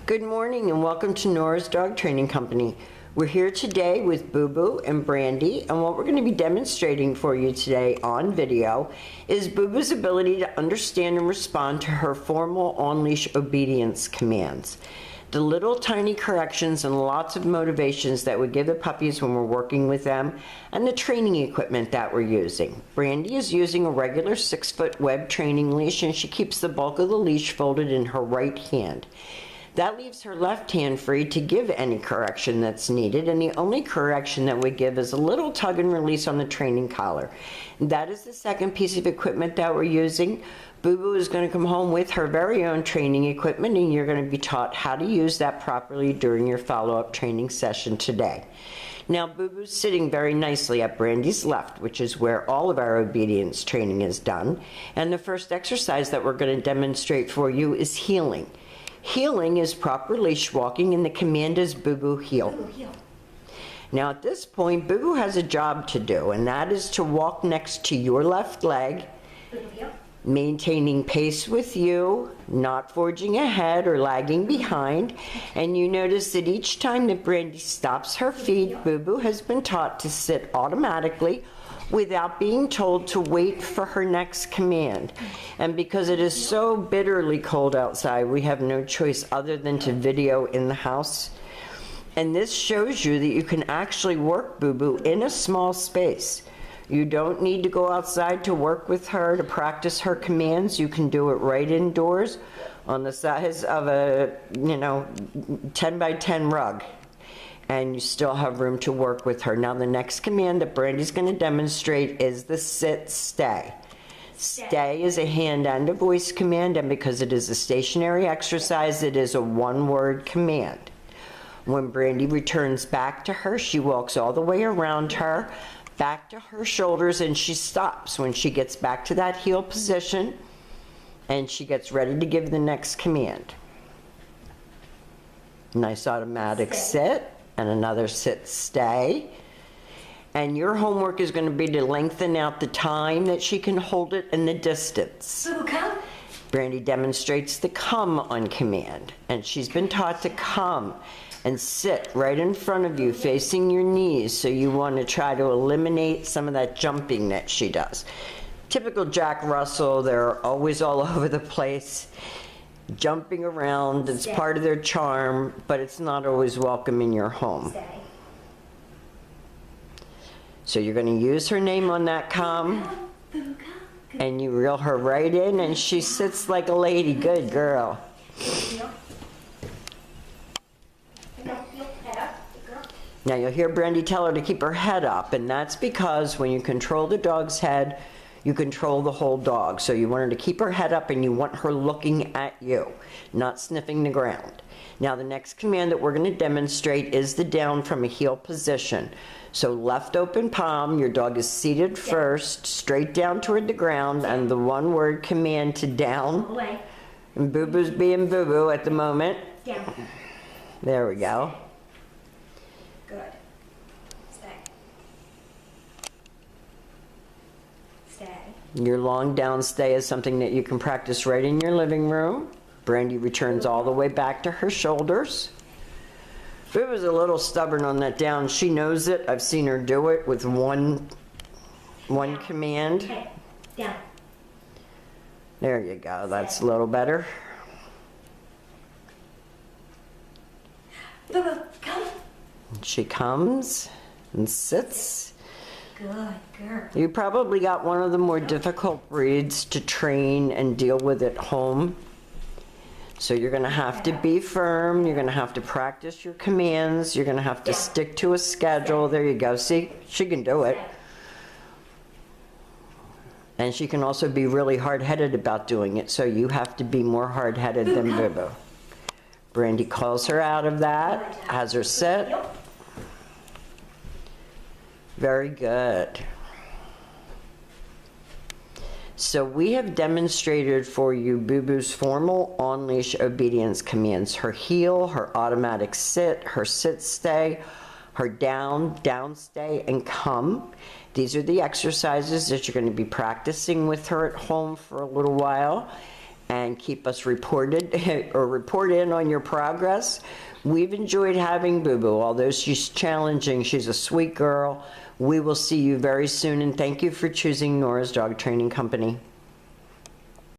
Good morning and welcome to Nora's Dog Training Company. We're here today with Booboo and Brandy, and what we're going to be demonstrating for you today on video is Booboo's ability to understand and respond to her formal on-leash obedience commands. The little tiny corrections and lots of motivations that we give the puppies when we're working with them, and the training equipment that we're using. Brandy is using a regular 6-foot web training leash, and she keeps the bulk of the leash folded in her right hand. That leaves her left hand free to give any correction that's needed, and the only correction that we give is a little tug and release on the training collar. That is the second piece of equipment that we're using. Booboo is going to come home with her very own training equipment, and you're going to be taught how to use that properly during your follow-up training session today. Now, Booboo's sitting very nicely at Brandy's left, which is where all of our obedience training is done. And the first exercise that we're going to demonstrate for you is heeling. Heeling is proper leash walking, and the command is Booboo heel. Booboo heel. Now at this point, Booboo has a job to do, and that is to walk next to your left leg, Booboo heel. maintaining pace with you, not forging ahead or lagging behind. And you notice that each time that Brandy stops her feet, Booboo has been taught to sit automatically without being told to wait for her next command. And because it is so bitterly cold outside, we have no choice other than to video in the house. And this shows you that you can actually work Booboo in a small space. You don't need to go outside to work with her, to practice her commands. You can do it right indoors on the size of a, 10 by 10 rug. And you still have room to work with her. Now the next command that Brandy's going to demonstrate is the sit stay. Stay is a hand and a voice command, and because it is a stationary exercise, it is a one-word command. When Brandy returns back to her, she walks all the way around her, back to her shoulders, and she stops when she gets back to that heel position, and she gets ready to give the next command. Nice automatic sit. And another sit stay. And your homework is going to be to lengthen out the time that she can hold it and the distance. Booboo come. Brandy demonstrates the come on command, and she's been taught to come and sit right in front of you facing your knees, so you want to try to eliminate some of that jumping that she does. Typical Jack Russell, they're always all over the place, jumping around. It's part of their charm, but it's not always welcome in your home. Stay. So you're going to use her name on that come, and you reel her right in, and she sits like a lady. Good girl. Now you'll hear Brandy tell her to keep her head up, and that's because when you control the dog's head, you control the whole dog. So you want her to keep her head up, and you want her looking at you, not sniffing the ground. Now the next command that we're going to demonstrate is the down from a heel position. So left open palm, your dog is seated first, straight down toward the ground, and the one-word command to down. Away. And Booboo's being Booboo at the moment. Down. There we go. Good. Stay. Stay. Your long down stay is something that you can practice right in your living room. Brandy returns all the way back to her shoulders. Booboo's a little stubborn on that down. She knows it. I've seen her do it with one command. Okay. Down. There you go. That's a little better. Booboo, come. She comes and sits. Good girl. You probably got one of the more difficult breeds to train and deal with at home. So you're going to have to be firm. You're going to have to practice your commands. You're going to have to stick to a schedule. There you go. See, she can do it. And she can also be really hard-headed about doing it. So you have to be more hard-headed than Booboo. Brandy calls her out of that, has her sit. Very good. So we have demonstrated for you Booboo's formal on-leash obedience commands. Her heel, her automatic sit, her sit stay, her down, down stay, and come. These are the exercises that you're going to be practicing with her at home for a little while. and keep us reported or report in on your progress. We've enjoyed having Booboo. Although she's challenging, she's a sweet girl. We will see you very soon, and thank you for choosing Nora's Dog Training Company.